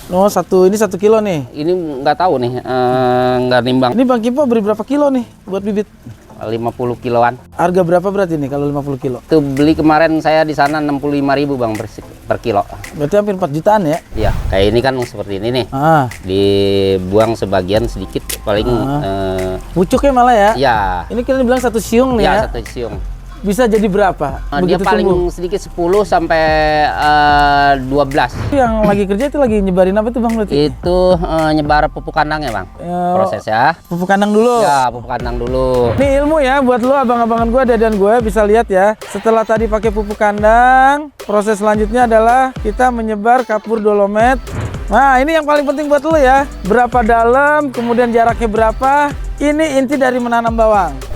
Oh, ini 1 kilo nih. Ini nggak tahu nih, nggak nimbang. Ini Bang Kimpo beri berapa kilo nih buat bibit? 50 kiloan. Harga berapa berarti nih kalau 50 kilo? Itu beli kemarin saya di sana 65.000 Bang per kilo. Berarti hampir 4 jutaan ya? Iya, kayak ini kan seperti ini nih. Dibuang sebagian sedikit, paling pucuknya malah ya? Iya. Ini kita bilang 1 siung nih ya? Iya, 1 siung. Bisa jadi berapa? Dia paling sedikit 10 sampai 12. Yang lagi kerja itu lagi nyebarin apa tuh Bang berarti? Itu nyebar pupuk kandang ya Bang, prosesnya. Pupuk kandang dulu? Ya, pupuk kandang dulu. Ini ilmu ya buat lo abang-abangan gue, dadian gue bisa lihat ya. Setelah tadi pakai pupuk kandang, proses selanjutnya adalah kita menyebar kapur dolomet. Nah ini yang paling penting buat lo ya. Berapa dalam, kemudian jaraknya berapa. Ini inti dari menanam bawang.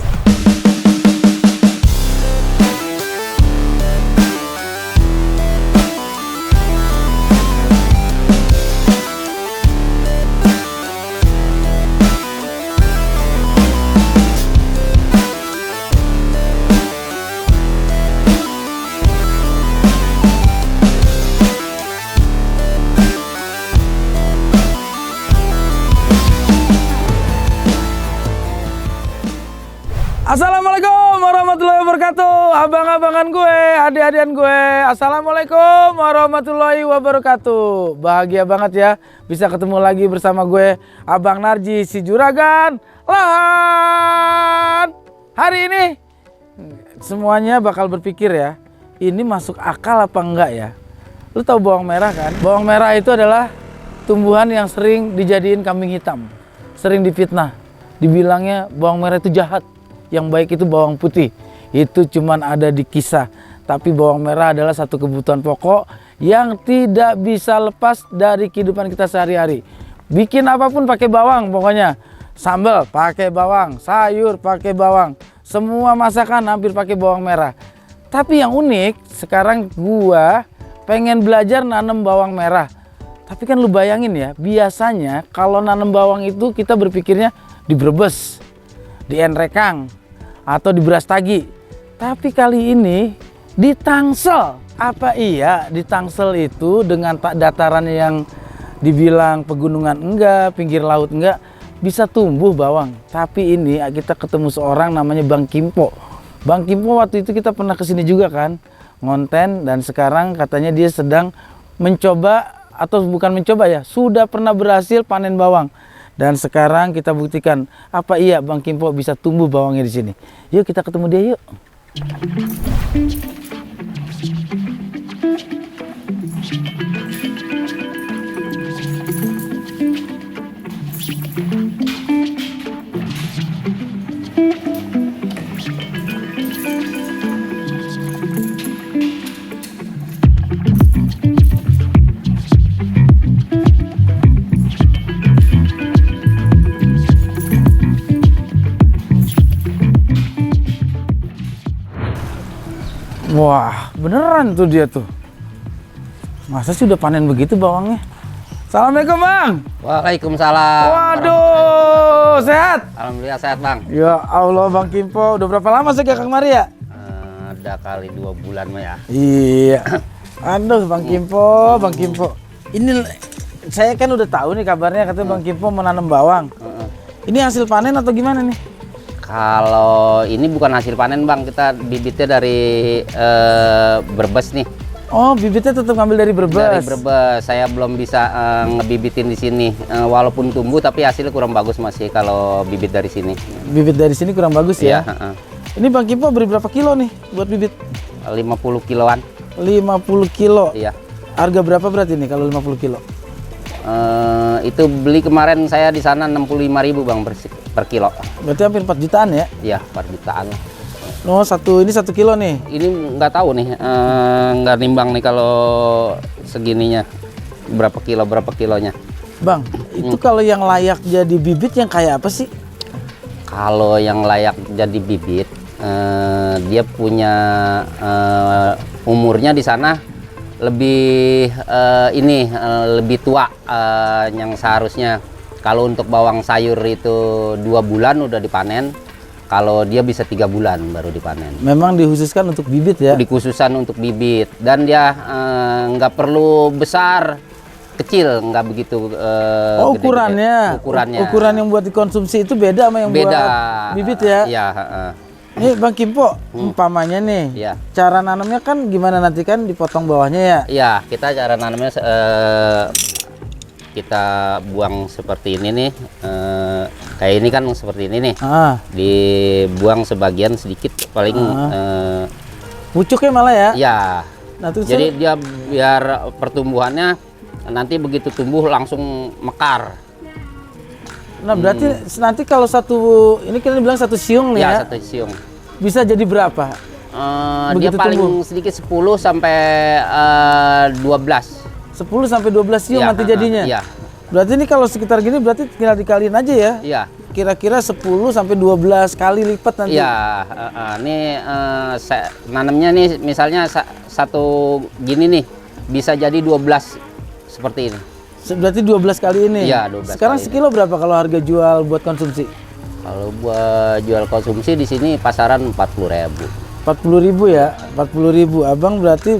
Assalamualaikum warahmatullahi wabarakatuh. Abang-abangan gue, adik-adikan gue, assalamualaikum warahmatullahi wabarakatuh. Bahagia banget ya bisa ketemu lagi bersama gue, Abang Narji si Juragan Lahan. Hari ini semuanya bakal berpikir ya, ini masuk akal apa enggak ya? Lu tahu bawang merah kan? Bawang merah itu adalah tumbuhan yang sering dijadiin kambing hitam, sering difitnah, dibilangnya bawang merah itu jahat. Yang baik itu bawang putih, itu cuman ada di kisah. Tapi bawang merah adalah satu kebutuhan pokok yang tidak bisa lepas dari kehidupan kita sehari-hari. Bikin apapun pakai bawang pokoknya. Sambal pakai bawang, sayur pakai bawang, semua masakan hampir pakai bawang merah. Tapi yang unik, sekarang gua pengen belajar nanam bawang merah. Tapi kan lu bayangin ya, biasanya kalau nanam bawang itu kita berpikirnya di Brebes, di Enrekang, atau di Brastagi. Tapi kali ini di Tangsel. Apa iya di Tangsel itu dengan dataran yang dibilang pegunungan enggak, pinggir laut enggak, bisa tumbuh bawang. Tapi ini kita ketemu seorang namanya Bang Kimpo. Bang Kimpo waktu itu kita pernah kesini juga kan, ngonten, dan sekarang katanya dia sedang mencoba, atau bukan mencoba ya, sudah pernah berhasil panen bawang. Dan sekarang kita buktikan apa iya Bang Kimpo bisa tumbuh bawangnya di sini. Yuk kita ketemu dia yuk. Wah, beneran tuh dia tuh. Masa sih udah panen begitu bawangnya? Assalamualaikum Bang. Waalaikumsalam. Waduh, sehat? Alhamdulillah sehat Bang. Ya Allah Bang Kimpo, udah berapa lama sih Kang Mari ya? Ada kali 2 bulan mah ya. Iya. Aduh Bang Kimpo, Bang Kimpo. Ini saya kan udah tahu nih kabarnya katanya Bang Kimpo menanam bawang. Ini hasil panen atau gimana nih? Kalau ini bukan hasil panen Bang, kita bibitnya dari Brebes nih. Oh, bibitnya tetap ngambil dari Brebes. Dari Brebes, saya belum bisa ngebibitin di sini. Walaupun tumbuh tapi hasilnya kurang bagus masih kalau bibit dari sini. Bibit dari sini kurang bagus ya? Iya. Ini Bang Kimpo beri berapa kilo nih buat bibit? 50 kiloan. 50 kilo? Iya. Harga berapa berarti nih kalau 50 kilo? Itu beli kemarin saya di sana 65.000 Bang per kilo. Berarti hampir 4 jutaan ya? Iya, 4 jutaan. Oh, ini 1 kilo nih? Ini nggak tahu nih, nggak nimbang nih kalau segininya. Berapa kilonya. Bang, itu kalau yang layak jadi bibit yang kayak apa sih? Kalau yang layak jadi bibit, dia punya umurnya di sana lebih lebih tua yang seharusnya. Kalau untuk bawang sayur itu 2 bulan udah dipanen. Kalau dia bisa 3 bulan baru dipanen. Memang dikhususkan untuk bibit ya? Dikhususkan untuk bibit, dan dia nggak perlu besar, kecil, nggak begitu. Oh, gede-gede. ukurannya. Ukuran yang buat dikonsumsi itu beda sama yang Beda. buat bibit ya? Iya. Nih Bang Kimpo, umpamanya nih, Iya. cara nanamnya kan gimana, nanti kan dipotong bawahnya ya? Iya, kita cara nanamnya kita buang seperti ini nih, kayak ini kan seperti ini nih, dibuang sebagian sedikit, paling pucuknya malah ya? ya. Nah, terus Jadi dia biar pertumbuhannya nanti begitu tumbuh langsung mekar. Nah berarti nanti kalau ini kita bilang satu siung nih ya? Satu siung. Bisa jadi berapa? Dia Begitu paling tumbuh? sedikit 10 sampai 12. 10 sampai 12 siung Iya, nanti jadinya? iya. Berarti ini kalau sekitar gini berarti tinggal dikaliin aja ya? Iya. Kira-kira 10 sampai 12 kali lipat nanti? Iya, ini nanamnya nih misalnya satu gini nih bisa jadi 12 seperti ini. Berarti 12 kali ini? Iya, 12 Sekarang kali sekilo berapa kalau harga jual buat konsumsi? Kalau buat jual konsumsi di sini pasaran 40.000. 40.000 ya? 40.000. Abang berarti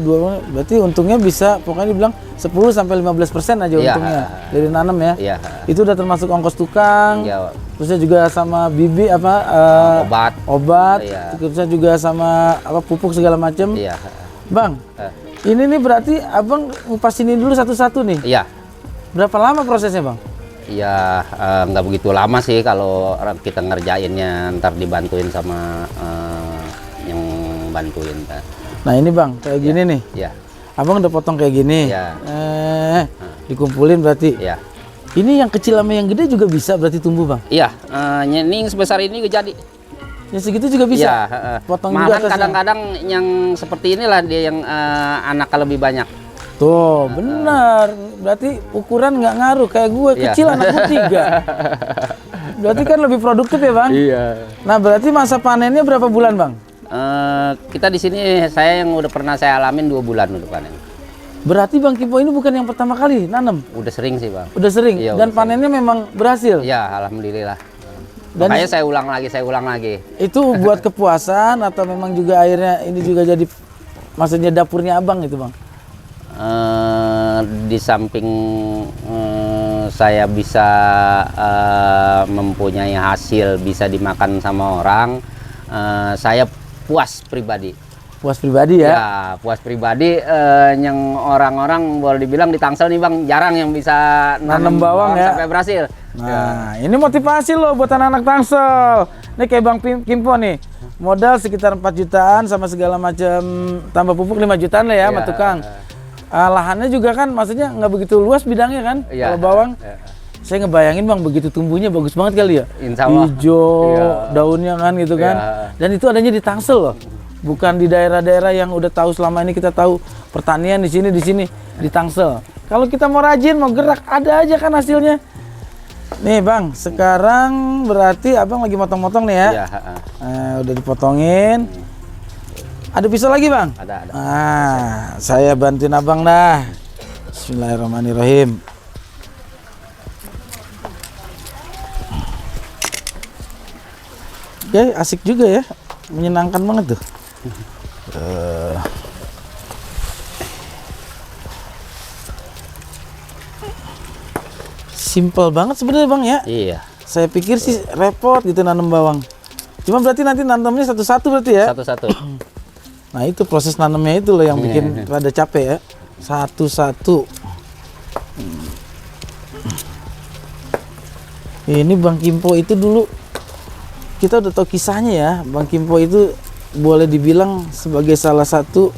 untungnya bisa pokoknya dibilang 10 sampai 15% aja untungnya dari nanam ya? Iya. Itu udah termasuk ongkos tukang. Iya. Terusnya juga sama bibi obat. Iya. Terusnya juga sama pupuk segala macam. Iya. Bang, ini nih berarti abang ngupas ini dulu satu-satu nih. Iya. Berapa lama prosesnya bang? Iya, nggak begitu lama sih kalau kita ngerjainnya, ntar dibantuin sama yang bantuin. Nah ini bang, kayak gini nih. Iya. Abang udah potong kayak gini. Iya. Dikumpulin berarti. Iya. Ini yang kecil sama yang gede juga bisa berarti tumbuh bang? Iya, ini yang sebesar ini jadi. Yang segitu juga bisa? Iya. Potong Malahan juga kadang-kadang yang seperti inilah dia yang anaknya lebih banyak. Tuh, benar. Berarti ukuran nggak ngaruh. Kayak gue kecil anak gue 3. Berarti kan lebih produktif ya bang? Iya. Nah berarti masa panennya berapa bulan bang? Kita di sini saya yang udah pernah saya alamin 2 bulan udah panen. Berarti Bang Kimpo ini bukan yang pertama kali nanam? Udah sering sih bang. Udah sering? Iya, Dan udah panennya memang berhasil? Iya, alhamdulillah. Dan Makanya saya ulang lagi. itu buat kepuasan atau memang juga akhirnya ini juga jadi maksudnya dapurnya abang gitu bang? Di samping saya bisa mempunyai hasil bisa dimakan sama orang, saya puas pribadi. Puas pribadi ya? Ya, puas pribadi. Yang orang-orang boleh dibilang di Tangsel nih bang, jarang yang bisa nanam bawang ya? sampai berhasil. Nah, ini motivasi loh buat anak-anak Tangsel. Ini kayak Bang Kimpo nih, modal sekitar 4 jutaan sama segala macam tambah pupuk 5 jutaan lah ya sama tukang. Lahannya juga kan maksudnya nggak begitu luas bidangnya kan? Kalau bawang, saya ngebayangin bang begitu tumbuhnya bagus banget kali ya. Insya Allah. Hijau, daunnya kan gitu kan. Dan itu adanya di Tangsel loh. Bukan di daerah-daerah yang udah tahu selama ini kita tahu pertanian di sini di Tangsel. Kalau kita mau rajin, mau gerak, ada aja kan hasilnya. Nih bang, sekarang berarti abang lagi motong-motong nih ya? Iya. Udah dipotongin. Ada pisau lagi bang? Ada. Saya bantuin abang dah. Bismillahirrahmanirrahim. Ya asik juga ya, menyenangkan banget tuh. Simple banget sebenarnya bang ya. Iya. Saya pikir sih repot gitu nanam bawang. Cuma berarti nanti nanamnya satu-satu berarti ya? Satu-satu. Nah itu proses nanamnya itu loh yang bikin rada capek ya. Satu-satu. Ini Bang Kimpo itu dulu kita udah tahu kisahnya ya. Bang Kimpo itu boleh dibilang sebagai salah satu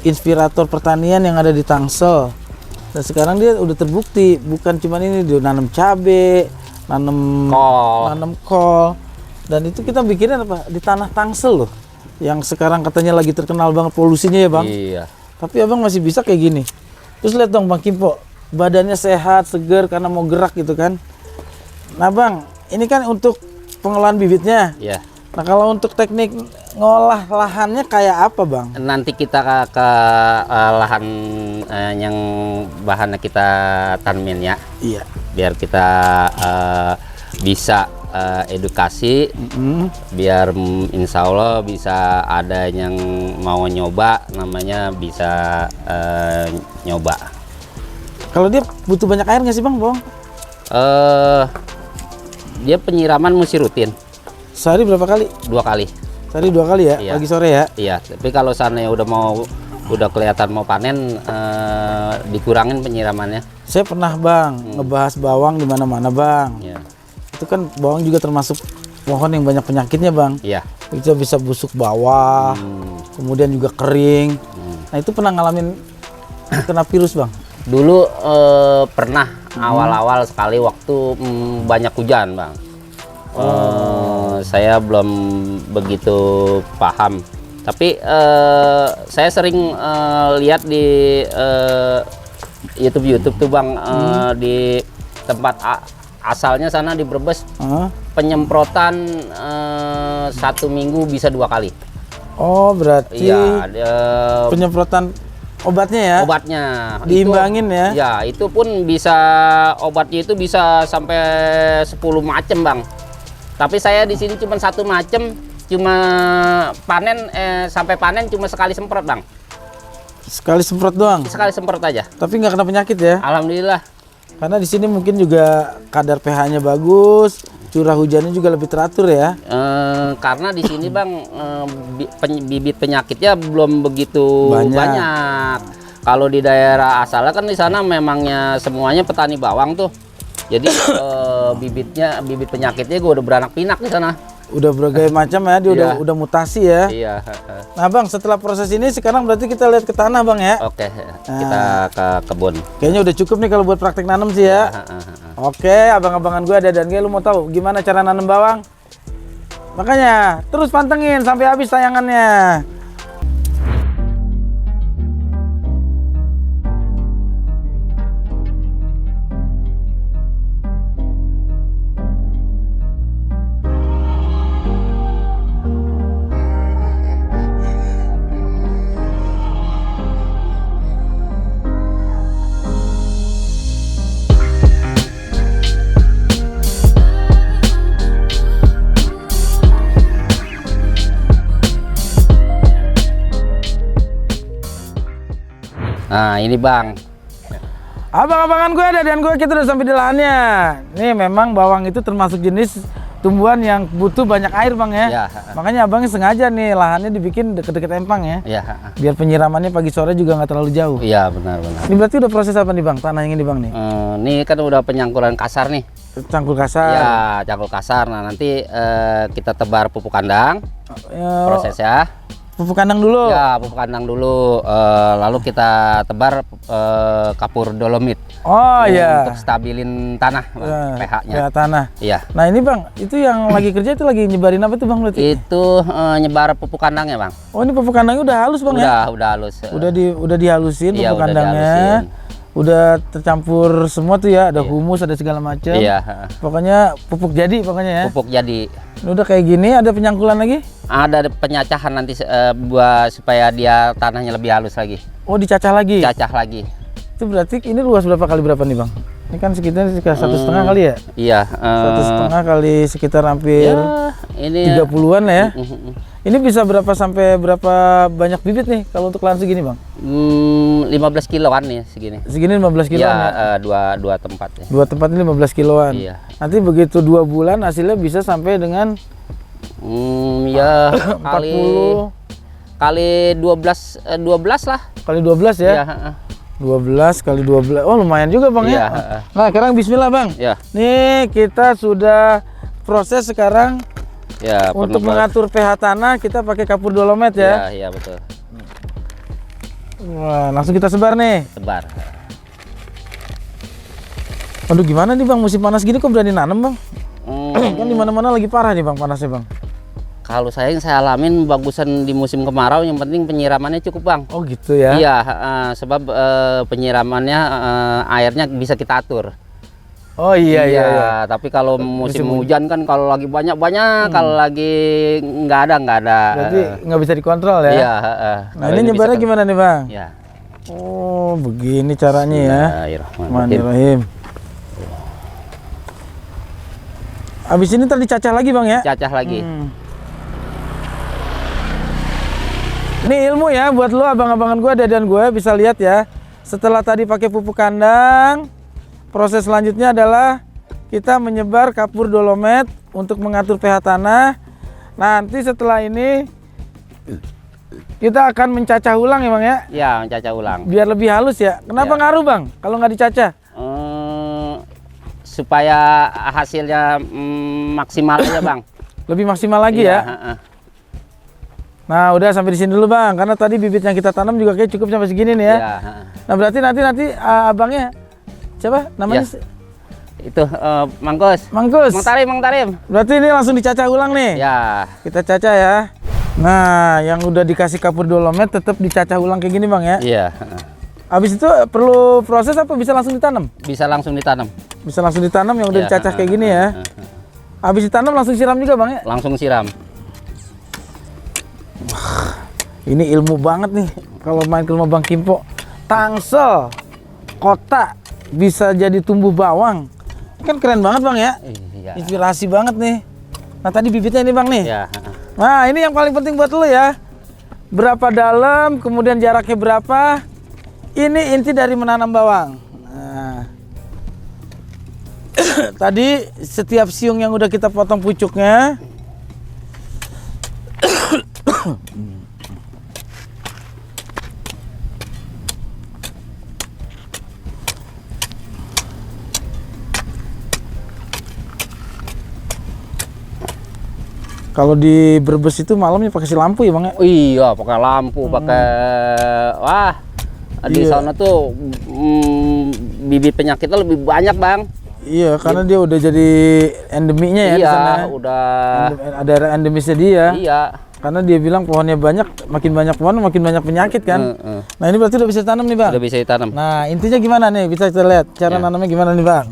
inspirator pertanian yang ada di Tangsel. Dan sekarang dia udah terbukti bukan cuma ini, dia nanam cabe, nanam kol. Dan itu kita bikinnya apa? Di tanah Tangsel loh. Yang sekarang katanya lagi terkenal banget polusinya ya bang. Iya. Tapi abang masih bisa kayak gini. Terus lihat dong Bang Kimpo, badannya sehat, seger karena mau gerak gitu kan. Nah bang, ini kan untuk pengolahan bibitnya. Iya. Nah kalau untuk teknik ngolah lahannya kayak apa bang? Nanti kita ke lahan yang bahannya kita tanemin ya. Iya. Biar kita bisa edukasi biar insya Allah bisa ada yang mau nyoba, namanya bisa nyoba. Kalau dia butuh banyak air nggak sih Bang, Bawang? Dia penyiraman mesti rutin. Sehari berapa kali? 2 kali. Sehari 2 kali ya, Iya. pagi sore ya? Iya, tapi kalau seandainya udah kelihatan mau panen, dikurangin penyiramannya. Saya pernah Bang ngebahas bawang di mana-mana Bang. Iya. Itu kan bawang juga termasuk pohon yang banyak penyakitnya Bang. Iya. Itu bisa busuk bawah, kemudian juga kering. Nah itu pernah ngalamin kena virus Bang? Dulu pernah awal-awal sekali waktu banyak hujan Bang. Saya belum begitu paham. Tapi saya sering lihat di YouTube tuh Bang, di tempat asalnya sana di Brebes, penyemprotan 1 minggu bisa 2 kali. Oh berarti Iya, penyemprotan obatnya ya? obatnya Diimbangin ya? Ya, itu pun bisa, obatnya itu bisa sampai 10 macam Bang. Tapi saya di sini cuma 1 macam, cuma panen sampai panen cuma sekali semprot Bang. Sekali semprot doang? Sekali semprot aja. Tapi nggak kena penyakit ya? Alhamdulillah. Karena di sini mungkin juga kadar pH-nya bagus, curah hujannya juga lebih teratur ya? Karena di sini Bang, bibit penyakitnya belum begitu banyak. Kalau di daerah asalnya kan di sana memangnya semuanya petani bawang tuh. Jadi bibit penyakitnya gue udah beranak pinak di sana. Udah berbagai macam ya, dia Iya. udah mutasi ya? Iya. Nah Bang, setelah proses ini sekarang berarti kita lihat ke tanah Bang ya? Oke, kita ke kebun. Kayaknya udah cukup nih kalau buat praktek nanam sih ya? Oke, abang-abangan gue ada dan gue, lu mau tahu gimana cara nanam bawang? Makanya terus pantengin sampai habis tayangannya. Nah ini Bang, Abang-abangan gue ada dan gue, kita udah sampai di lahannya. Nih memang bawang itu termasuk jenis tumbuhan yang butuh banyak air Bang ya. Iya. Makanya abangnya sengaja nih lahannya dibikin deket-deket empang ya. Iya. Biar penyiramannya pagi sore juga nggak terlalu jauh. Iya benar-benar. Ini berarti udah proses apa nih Bang, tanah yang ini Bang nih? Ini kan udah penyangkuran kasar nih. Cangkul kasar. Ya, cangkul kasar. Nah nanti kita tebar pupuk kandang. Prosesnya. Pupuk kandang dulu. Ya, pupuk kandang dulu. Lalu kita tebar kapur dolomit. Oh iya. Untuk stabilin tanah, pH-nya. pH tanah. Iya. Nah ini Bang, itu yang lagi kerja itu lagi nyebarin apa tuh Bang berarti? Itu nyebar pupuk kandangnya Bang. Oh ini pupuk kandangnya udah halus Bang ya? Udah halus. Udah dihalusin Iya, pupuk udah kandangnya. dihalusin. Udah tercampur semua tuh ya, ada humus, ada segala macam. Iya. Pokoknya pupuk jadi pokoknya ya. Pupuk jadi. Ini udah kayak gini, ada penyangkulan lagi? Ada penyacahan nanti buat supaya dia tanahnya lebih halus lagi. Oh dicacah lagi? Cacah lagi. Itu berarti ini luas berapa kali berapa nih Bang? Ini kan sekitar 1,5 kali ya? Iya. 1,5 kali sekitar hampir Ya, ini 30-an lah ya. Ini bisa berapa sampai berapa banyak bibit nih kalau untuk lahan segini Bang? 15 kiloan nih segini. Segini 15 kiloan ya? Ya, dua tempat ya. Dua tempat ini 15 kiloan. Iya. Nanti begitu 2 bulan hasilnya bisa sampai dengan Ya 40 kali 12 lah. kali 12 ya? Iya, 12 kali 12. Oh lumayan juga Bang Iya, ya. Nah sekarang bismillah Bang. Ya. Nih kita sudah proses sekarang Ya, untuk penuh mengatur pH tanah kita pakai kapur dolomit ya. Iya, betul. Wah, langsung kita sebar nih. Sebar. Aduh gimana nih Bang, musim panas gini kok berani nanam Bang? Kan di mana-mana lagi parah nih Bang panasnya Bang. Kalau yang saya alamin bagusan di musim kemarau, yang penting penyiramannya cukup Bang. Oh gitu ya? Iya, sebab penyiramannya airnya bisa kita atur. Oh iya. Tapi kalau musim hujan kan kalau lagi banyak, kalau lagi nggak ada. Berarti nggak bisa dikontrol ya? Iya. Nah ini nyebarnya gimana nih Bang? Ya. Oh begini caranya ya. Bismillahirrahmanirrahim. Bismillahirrahmanirrahim. Habis ini ntar dicacah lagi bang ya? Cacah lagi. Ini ilmu ya buat lo abang-abangan gue, dan gue bisa lihat ya. Setelah tadi pakai pupuk kandang, proses selanjutnya adalah kita menyebar kapur dolomet untuk mengatur pH tanah. Nanti setelah ini kita akan mencacah ulang ya bang ya? Ya, mencacah ulang. Biar lebih halus ya. Kenapa Ya. ngaruh bang kalau nggak dicacah? Supaya hasilnya maksimal aja bang. Lebih maksimal lagi Iya, ya? Nah udah sampai di sini dulu bang, karena tadi bibit yang kita tanam juga kayak cukup sampai segini nih ya. Iya, Nah berarti nanti abangnya siapa namanya? Ya. Itu Mangkus. Mangkus. Mang Tarim. Berarti ini langsung dicacah ulang nih. Ya. Kita cacah ya. Nah yang udah dikasih kapur dolomet tetap dicacah ulang kayak gini bang ya. Iya. Habis itu perlu proses apa bisa langsung ditanam? Bisa langsung ditanam. Bisa langsung ditanam yang udah Iya, dicacah kayak gini ya. Habis ditanam langsung siram juga bang ya. Langsung siram. Ini ilmu banget nih kalau main ke rumah Bang Kimpo. Tangsel, kotak bisa jadi tumbuh bawang. Kan keren banget bang ya. Iya. Inspirasi banget nih. Nah tadi bibitnya ini bang nih. Iya. Nah ini yang paling penting buat lo ya. Berapa dalam, kemudian jaraknya berapa. Ini inti dari menanam bawang. Nah. Tadi setiap siung yang udah kita potong pucuknya. Kalau di Brebes itu malamnya pakai si lampu ya bang ya? Oh, iya, pakai lampu, pakai wah. Di Iya. sana tuh bibit penyakitnya lebih banyak bang. Iya, karena dia udah jadi endemiknya ya di Iya, sana. udah. Ada endemisnya dia. Iya. Karena dia bilang pohonnya banyak, makin banyak pohon makin banyak penyakit kan. Nah ini berarti udah bisa tanam nih bang. Udah bisa ditanam. Nah intinya gimana nih? Bisa kita lihat cara Ya. nanamnya gimana nih bang?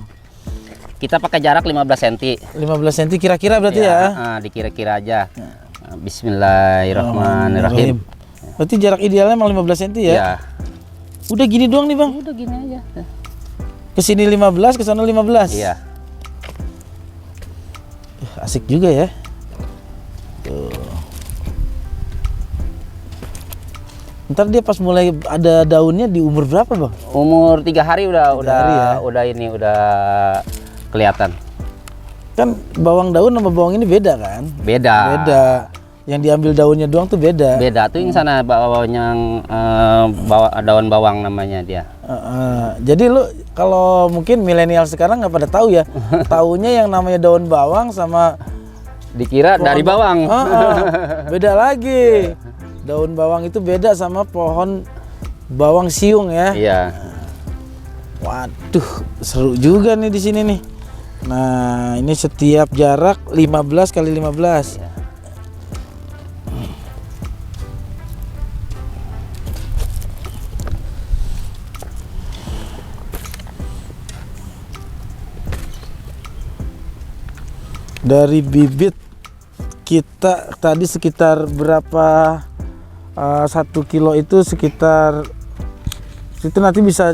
Kita pakai jarak 15 cm. 15 cm kira-kira berarti ya? Dikira-kira aja. Nah, Bismillahirrahmanirrahim. Berarti jarak idealnya emang 15 cm ya? Ya. Udah gini doang nih bang? Udah gini aja. Kesini 15, ke sana 15. Iya. Asik juga ya. Tuh. Ntar dia pas mulai ada daunnya di umur berapa bang? Umur 3 hari udah hari ya? udah kelihatan. Kan bawang daun sama bawang ini beda kan? Beda. Beda. Yang diambil daunnya doang tuh beda. Beda tuh yang sana bawang yang daun bawang namanya dia. Jadi lu kalau mungkin milenial sekarang nggak pada tahu ya. Taunya yang namanya daun bawang sama Dikira dari bawang. beda lagi. Daun bawang itu beda sama pohon bawang siung ya. Iya. Waduh, seru juga nih di sini nih. Nah, ini setiap jarak 15 kali 15. Iya. Dari bibit kita tadi sekitar berapa 1 kilo itu sekitar itu nanti bisa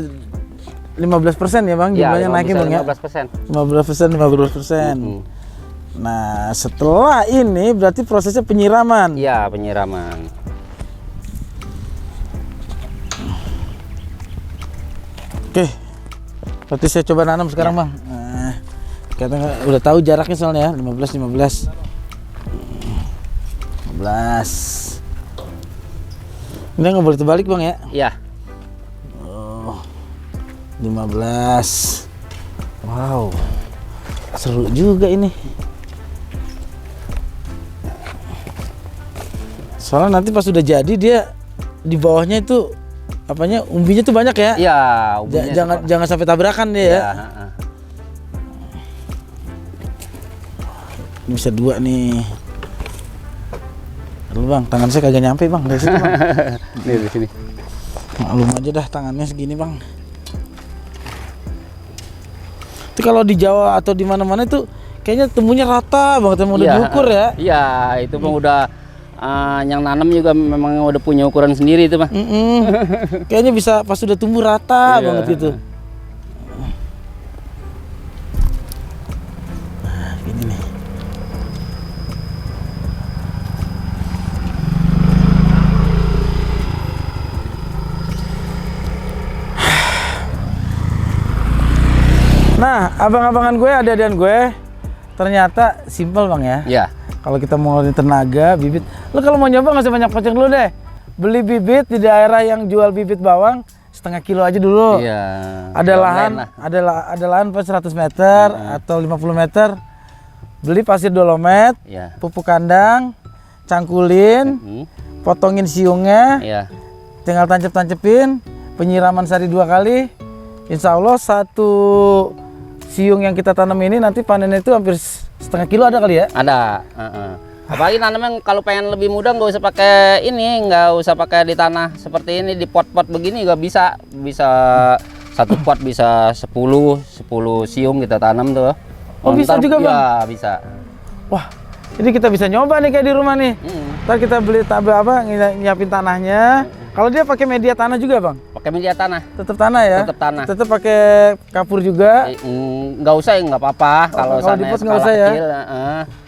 15% ya bang, Iya, jumlahnya naiknya bang ya? 15%. 15%. Nah setelah ini berarti prosesnya penyiraman. Iya, penyiraman. Oke, berarti saya coba nanam sekarang bang. Nah, kita udah tahu jaraknya soalnya ya, 15. 15. Ini nggak boleh terbalik bang ya? Iya. 15. Wow, seru juga ini. Soalnya nanti pas sudah jadi dia di bawahnya itu apanya umbinya tuh banyak ya? Iya, umumnya Jangan sampai tabrakan dia ya. Iya, Ini bisa 2 nih. Lalu bang, tangan saya kagak nyampe bang dari situ bang. Nih di sini. Maklum aja dah tangannya segini bang. Itu kalau di Jawa atau di mana-mana itu kayaknya tumbuhnya rata banget, emang udah diukur ya. Iya, itu bang udah yang nanam juga memang udah punya ukuran sendiri itu bang. Kayaknya bisa pas sudah tumbuh rata Iya. banget gitu. Nah, gini nih. Nah, abang-abangan gue, adik-adikan gue, ternyata simpel bang ya. Iya. Kalau kita mau ngeluarin tenaga, bibit, lu kalau mau nyoba nggak usah banyak kocek dulu deh. Beli bibit di daerah yang jual bibit bawang setengah kilo aja dulu. Iya. Ada lahan, ada lahan pas 100 meter atau 50 meter. Beli pasir dolomet, Iya. pupuk kandang, cangkulin, potongin siungnya, Iya. tinggal tancep-tancepin, penyiraman sehari 2 kali. Insya Allah satu siung yang kita tanam ini nanti panennya itu hampir setengah kilo ada kali ya? Ada. Apalagi nanamnya kalau pengen lebih mudah nggak usah pakai ini, nggak usah pakai di tanah seperti ini, di pot-pot begini juga bisa. Bisa satu pot bisa 10 siung kita tanam tuh. Oh, bisa juga, Bang? Ya, bisa. Wah, ini kita bisa nyoba nih kayak di rumah nih. Ntar kita beli nyiapin tanahnya. Kalau dia pakai media tanah juga bang? Pakai media tanah. Tetap tanah ya? Tetap tanah. Tetap pakai kapur juga? Nggak usah ya, nggak apa-apa. Kalau di pot nggak usah ya? Kecil,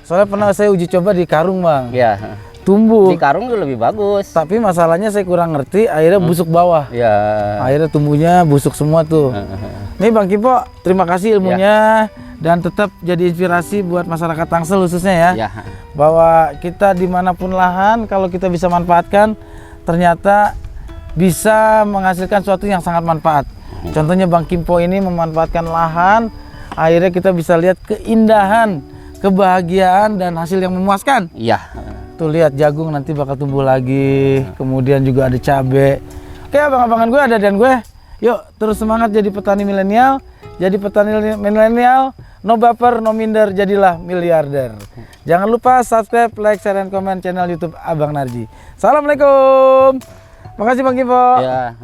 soalnya pernah saya uji coba di karung bang. Iya. Tumbuh. Di karung tuh lebih bagus. Tapi masalahnya saya kurang ngerti, akhirnya busuk bawah. Iya. Akhirnya tumbuhnya busuk semua tuh. Nih Bang Kimpo, terima kasih ilmunya. Dan tetap jadi inspirasi buat masyarakat Tangsel khususnya ya. Bahwa kita dimanapun lahan, kalau kita bisa manfaatkan, ternyata bisa menghasilkan sesuatu yang sangat manfaat. Contohnya Bang Kimpo ini memanfaatkan lahan, akhirnya kita bisa lihat keindahan, kebahagiaan, dan hasil yang memuaskan. Iya. Tuh lihat jagung nanti bakal tumbuh lagi, kemudian juga ada cabai. Oke abang-abangan gue, ada dan gue, yuk terus semangat jadi petani milenial. Jadi petani milenial, no baper, no minder, jadilah miliarder. Jangan lupa subscribe, like, share, dan komen channel YouTube Abang Narji. Assalamualaikum. Makasih Bang Kimpo. Ya.